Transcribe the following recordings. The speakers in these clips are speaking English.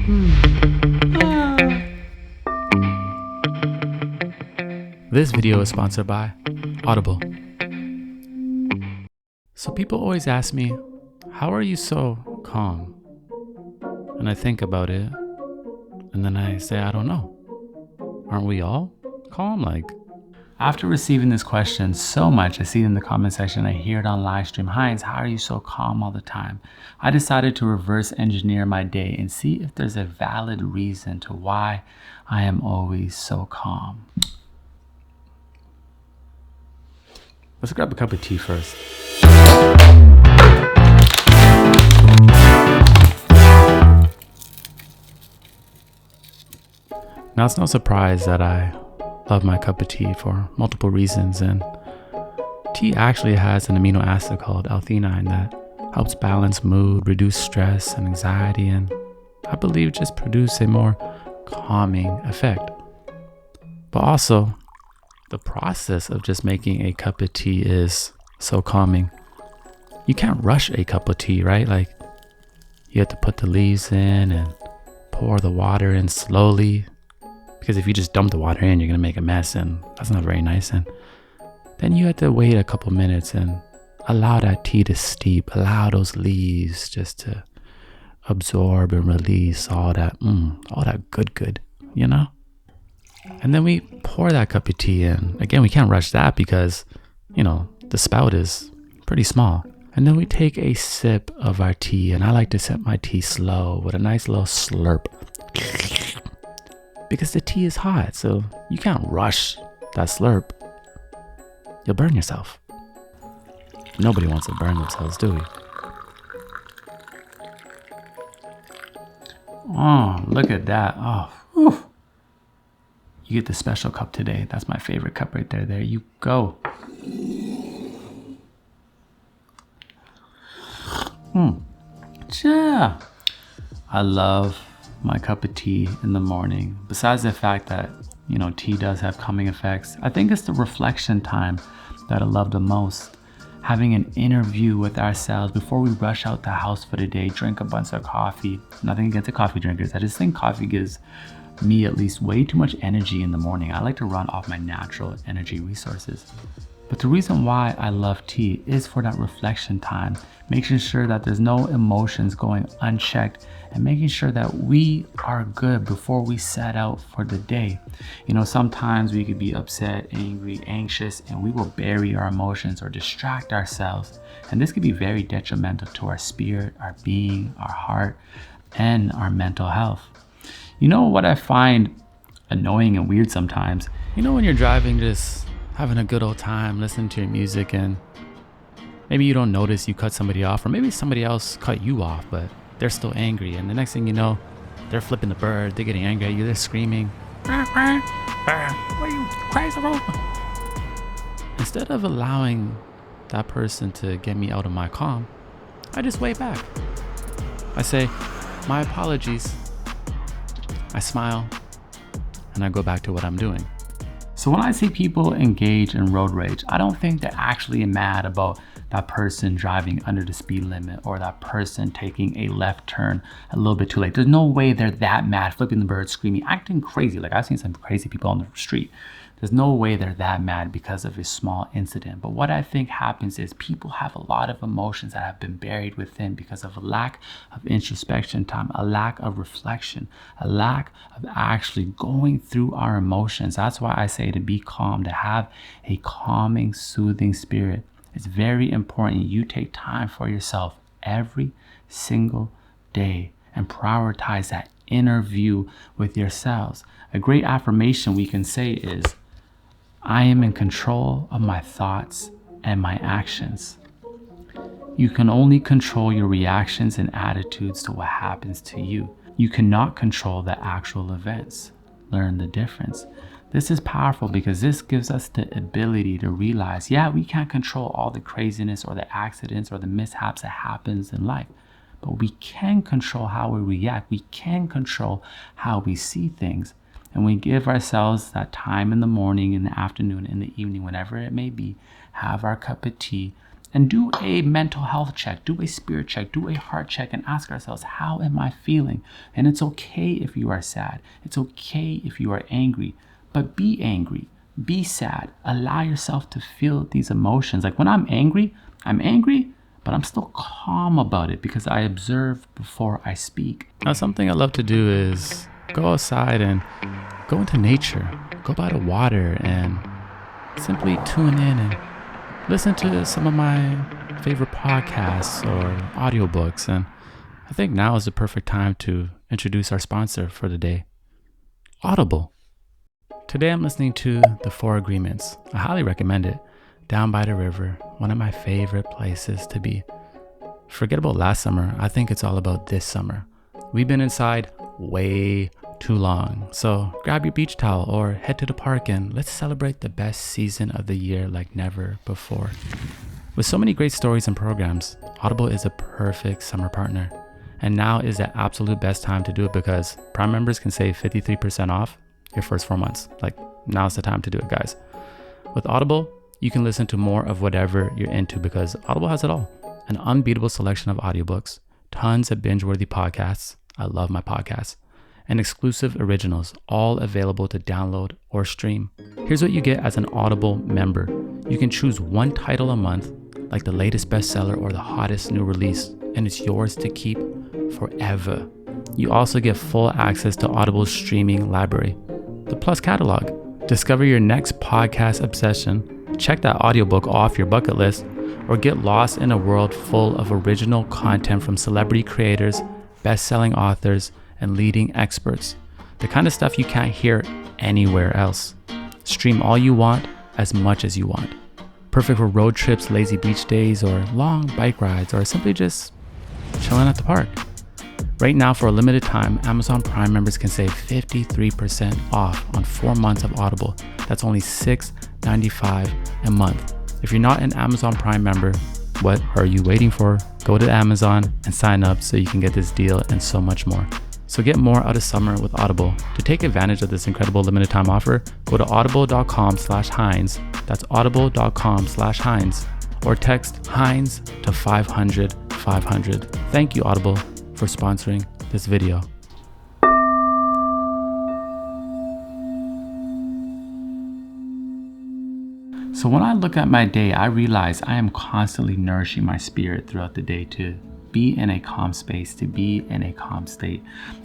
This video is sponsored by Audible. So people always ask me, how are you so calm? And I think about it, and then I say, I don't know. Aren't we all calm? After receiving this question so much, I see it in the comment section, I hear it on live stream. HINDZ, how are you so calm all the time? I decided to reverse engineer my day and see if there's a valid reason to why I am always so calm. Let's grab a cup of tea first. Now, it's no surprise that I love my cup of tea for multiple reasons, and tea actually has an amino acid called L-theanine that helps balance mood, reduce stress and anxiety, and I believe just produce a more calming effect. But also, the process of just making a cup of tea is so calming. You can't rush a cup of tea, right? You have to put the leaves in and pour the water in slowly, because if you just dump the water in, you're gonna make a mess, and that's not very nice. And then you have to wait a couple minutes and allow that tea to steep, allow those leaves just to absorb and release all that good, you know? And then we pour that cup of tea in. Again, we can't rush that because, the spout is pretty small. And then we take a sip of our tea, and I like to sip my tea slow with a nice little slurp. Because the tea is hot, so you can't rush that slurp. You'll burn yourself. Nobody wants to burn themselves, do we? Oh, look at that. Oh, whew. You get the special cup today. That's my favorite cup right there. There you go. Yeah. I love my cup of tea in the morning. Besides the fact that, tea does have calming effects, I think it's the reflection time that I love the most. Having an interview with ourselves before we rush out the house for the day, drink a bunch of coffee. Nothing against the coffee drinkers. I just think coffee gives me at least way too much energy in the morning. I like to run off my natural energy resources. But the reason why I love tea is for that reflection time, making sure that there's no emotions going unchecked and making sure that we are good before we set out for the day. Sometimes we could be upset, angry, anxious, and we will bury our emotions or distract ourselves. And this could be very detrimental to our spirit, our being, our heart, and our mental health. What I find annoying and weird sometimes? When you're driving, just having a good old time, listening to your music, and maybe you don't notice you cut somebody off, or maybe somebody else cut you off, but they're still angry. And the next thing you know, they're flipping the bird, they're getting angry at you, they're screaming. What are you crazy about? Instead of allowing that person to get me out of my calm, I just wave back. I say, my apologies. I smile, and I go back to what I'm doing. So when I see people engage in road rage, I don't think they're actually mad about that person driving under the speed limit or that person taking a left turn a little bit too late. There's no way they're that mad, flipping the bird, screaming, acting crazy. I've seen some crazy people on the street. There's no way they're that mad because of a small incident. But what I think happens is people have a lot of emotions that have been buried within because of a lack of introspection time, a lack of reflection, a lack of actually going through our emotions. That's why I say to be calm, to have a calming, soothing spirit. It's very important you take time for yourself every single day and prioritize that inner view with yourselves. A great affirmation we can say is, I am in control of my thoughts and my actions. You can only control your reactions and attitudes to what happens to you. You cannot control the actual events. Learn the difference. This is powerful because this gives us the ability to realize, we can't control all the craziness or the accidents or the mishaps that happens in life, but we can control how we react. We can control how we see things. And we give ourselves that time in the morning, in the afternoon, in the evening, whenever it may be, have our cup of tea and do a mental health check, do a spirit check, do a heart check, and ask ourselves, how am I feeling? And it's okay if you are sad. It's okay if you are angry, but be angry, be sad. Allow yourself to feel these emotions. Like when I'm angry, but I'm still calm about it because I observe before I speak. Now, something I love to do is go outside and go into nature, go by the water and simply tune in and listen to some of my favorite podcasts or audiobooks. And I think now is the perfect time to introduce our sponsor for the day, Audible. Today I'm listening to The Four Agreements. I highly recommend it. Down by the river, one of my favorite places to be. Forget about last summer. I think it's all about this summer. We've been inside way too long. So grab your beach towel or head to the park and let's celebrate the best season of the year like never before. With so many great stories and programs, Audible is a perfect summer partner. And now is the absolute best time to do it because Prime members can save 53% off your first 4 months. Like, now's the time to do it, guys. With Audible, you can listen to more of whatever you're into because Audible has it all. An unbeatable selection of audiobooks, tons of binge-worthy podcasts. I love my podcasts. And exclusive originals, all available to download or stream. Here's what you get as an Audible member. You can choose one title a month, like the latest bestseller or the hottest new release, and it's yours to keep forever. You also get full access to Audible's streaming library, the Plus catalog. Discover your next podcast obsession, check that audiobook off your bucket list, or get lost in a world full of original content from celebrity creators, best-selling authors, and leading experts. The kind of stuff you can't hear anywhere else. Stream all you want, as much as you want. Perfect for road trips, lazy beach days, or long bike rides, or simply just chilling at the park. Right now, for a limited time, Amazon Prime members can save 53% off on 4 months of Audible. That's only $6.95 a month. If you're not an Amazon Prime member, what are you waiting for? Go to Amazon and sign up so you can get this deal and so much more. So get more out of summer with Audible. To take advantage of this incredible limited time offer, go to audible.com/HINDZ. That's audible.com/HINDZ. Or text HINDZ to 500-500. Thank you, Audible, for sponsoring this video. So when I look at my day, I realize I am constantly nourishing my spirit throughout the day to be in a calm space, to be in a calm state.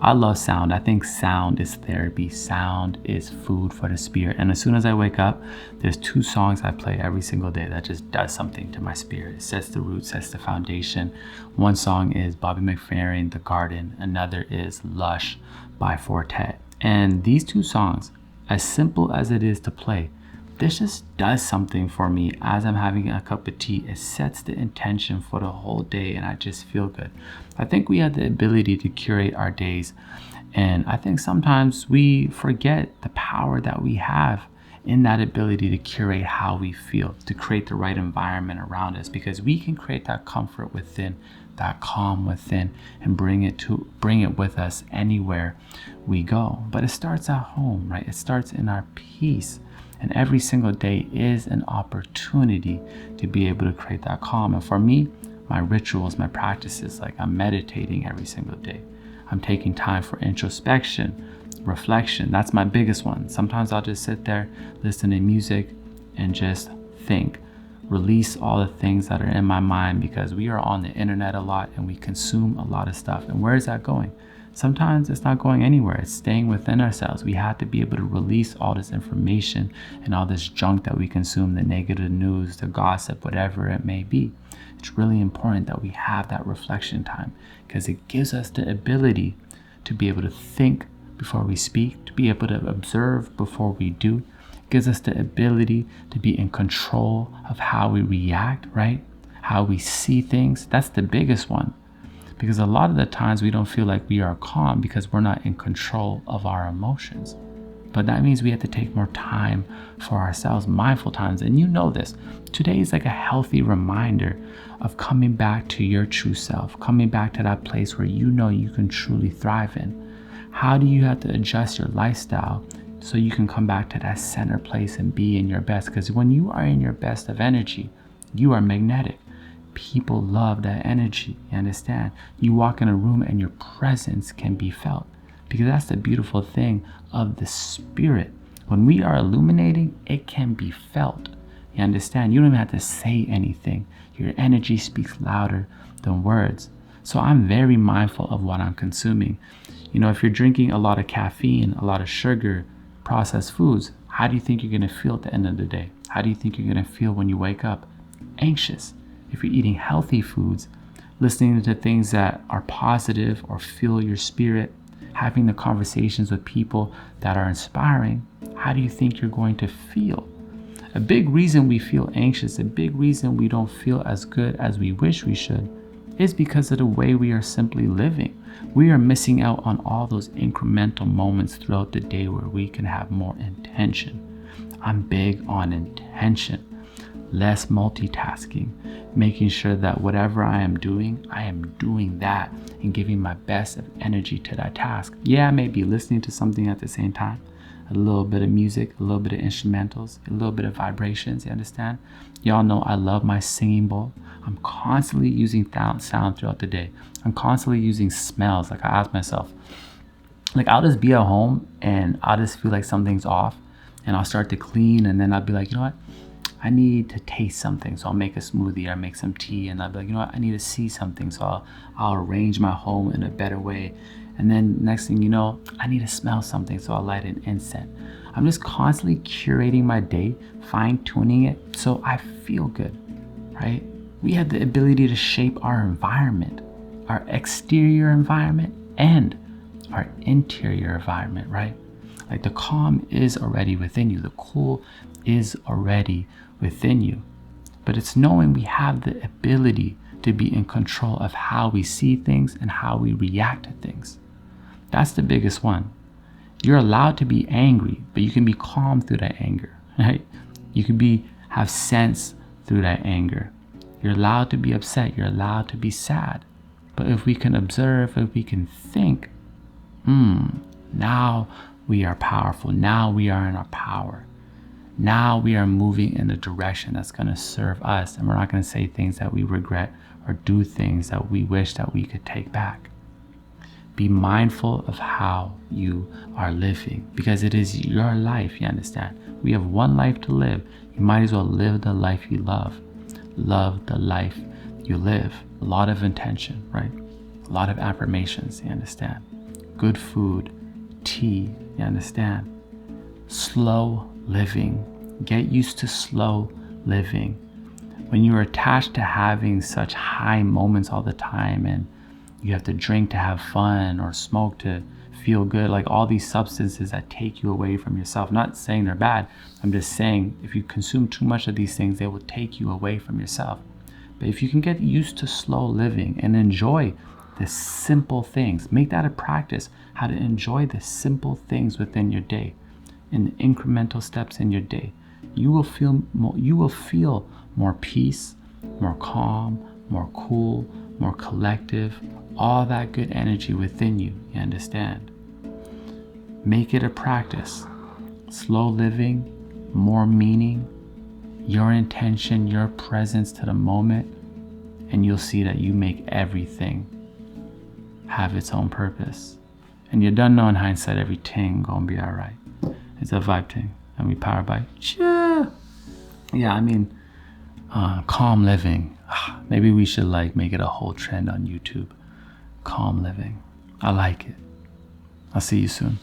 I love sound. I think sound is therapy. Sound is food for the spirit. And as soon as I wake up, there's 2 songs I play every single day that just does something to my spirit. It sets the roots, sets the foundation. One song is Bobby McFerrin, The Garden. Another is Lush by Fortet. And these 2 songs, as simple as it is to play, this just does something for me as I'm having a cup of tea. It sets the intention for the whole day and I just feel good. I think we have the ability to curate our days, and I think sometimes we forget the power that we have in that ability to curate how we feel, to create the right environment around us, because we can create that comfort within, that calm within, and bring it with us anywhere we go. But it starts at home, right? It starts in our peace. And every single day is an opportunity to be able to create that calm. And for me, my rituals, my practices, like I'm meditating every single day. I'm taking time for introspection, reflection. That's my biggest one. Sometimes I'll just sit there, listen to music, and just think. Release all the things that are in my mind, because we are on the internet a lot and we consume a lot of stuff. And where is that going? Sometimes it's not going anywhere. It's staying within ourselves. We have to be able to release all this information and all this junk that we consume, the negative news, the gossip, whatever it may be. It's really important that we have that reflection time, because it gives us the ability to be able to think before we speak, to be able to observe before we do. It gives us the ability to be in control of how we react, right? How we see things. That's the biggest one. Because a lot of the times we don't feel like we are calm because we're not in control of our emotions. But that means we have to take more time for ourselves, mindful times. And you know this. Today is like a healthy reminder of coming back to your true self, coming back to that place where you know you can truly thrive in. How do you have to adjust your lifestyle so you can come back to that center place and be in your best? Because when you are in your best of energy, you are magnetic. People love that energy. You understand? You walk in a room and your presence can be felt, because that's the beautiful thing of the spirit. When we are illuminating, it can be felt. You understand? You don't even have to say anything. Your energy speaks louder than words. So I'm very mindful of what I'm consuming. You know, if you're drinking a lot of caffeine, a lot of sugar, processed foods, how do you think you're going to feel at the end of the day? How do you think you're going to feel when you wake up? Anxious. If you're eating healthy foods, listening to things that are positive or fuel your spirit, having the conversations with people that are inspiring, how do you think you're going to feel? A big reason we feel anxious, a big reason we don't feel as good as we wish we should, is because of the way we are simply living. We are missing out on all those incremental moments throughout the day where we can have more intention. I'm big on intention, less multitasking, making sure that whatever I am doing that and giving my best of energy to that task. Yeah, I may be listening to something at the same time, a little bit of music, a little bit of instrumentals, a little bit of vibrations, you understand? Y'all know I love my singing bowl. I'm constantly using sound throughout the day. I'm constantly using smells. Like I ask myself, like I'll just be at home and I'll just feel like something's off and I'll start to clean, and then I'll be like, you know what? I need to taste something. So I'll make a smoothie or make some tea, and I'll be like, you know what? I need to see something. So I'll arrange my home in a better way. And then next thing you know, I need to smell something. So I'll light an incense. I'm just constantly curating my day, fine tuning it so I feel good, right? We have the ability to shape our environment, our exterior environment and our interior environment, right? Like the calm is already within you. The cool is already within you. But it's knowing we have the ability to be in control of how we see things and how we react to things. That's the biggest one. You're allowed to be angry, but you can be calm through that anger, right? You can have sense through that anger. You're allowed to be upset. You're allowed to be sad. But if we can observe, if we can think, now we are powerful. Now we are in our power. Now we are moving in a direction that's going to serve us. And we're not going to say things that we regret or do things that we wish that we could take back. Be mindful of how you are living, because it is your life, you understand? We have one life to live. You might as well live the life you love. Love the life you live. A lot of intention, right? A lot of affirmations, you understand? Good food, tea, you understand? Slow living. Get used to slow living. When you're attached to having such high moments all the time, and you have to drink to have fun or smoke to feel good, like all these substances that take you away from yourself. I'm not saying they're bad. I'm just saying if you consume too much of these things, they will take you away from yourself. But if you can get used to slow living and enjoy the simple things, make that a practice, how to enjoy the simple things within your day, in the incremental steps in your day, you will feel more peace, more calm, more cool, more collective, all that good energy within you, you understand? Make it a practice. Slow living, more meaning, your intention, your presence to the moment, and you'll see that you make everything have its own purpose. And you done know in hindsight, everything gonna be all right. It's a vibe thing, and we powered by calm living. Maybe we should make it a whole trend on YouTube. Calm living. I like it. I'll see you soon.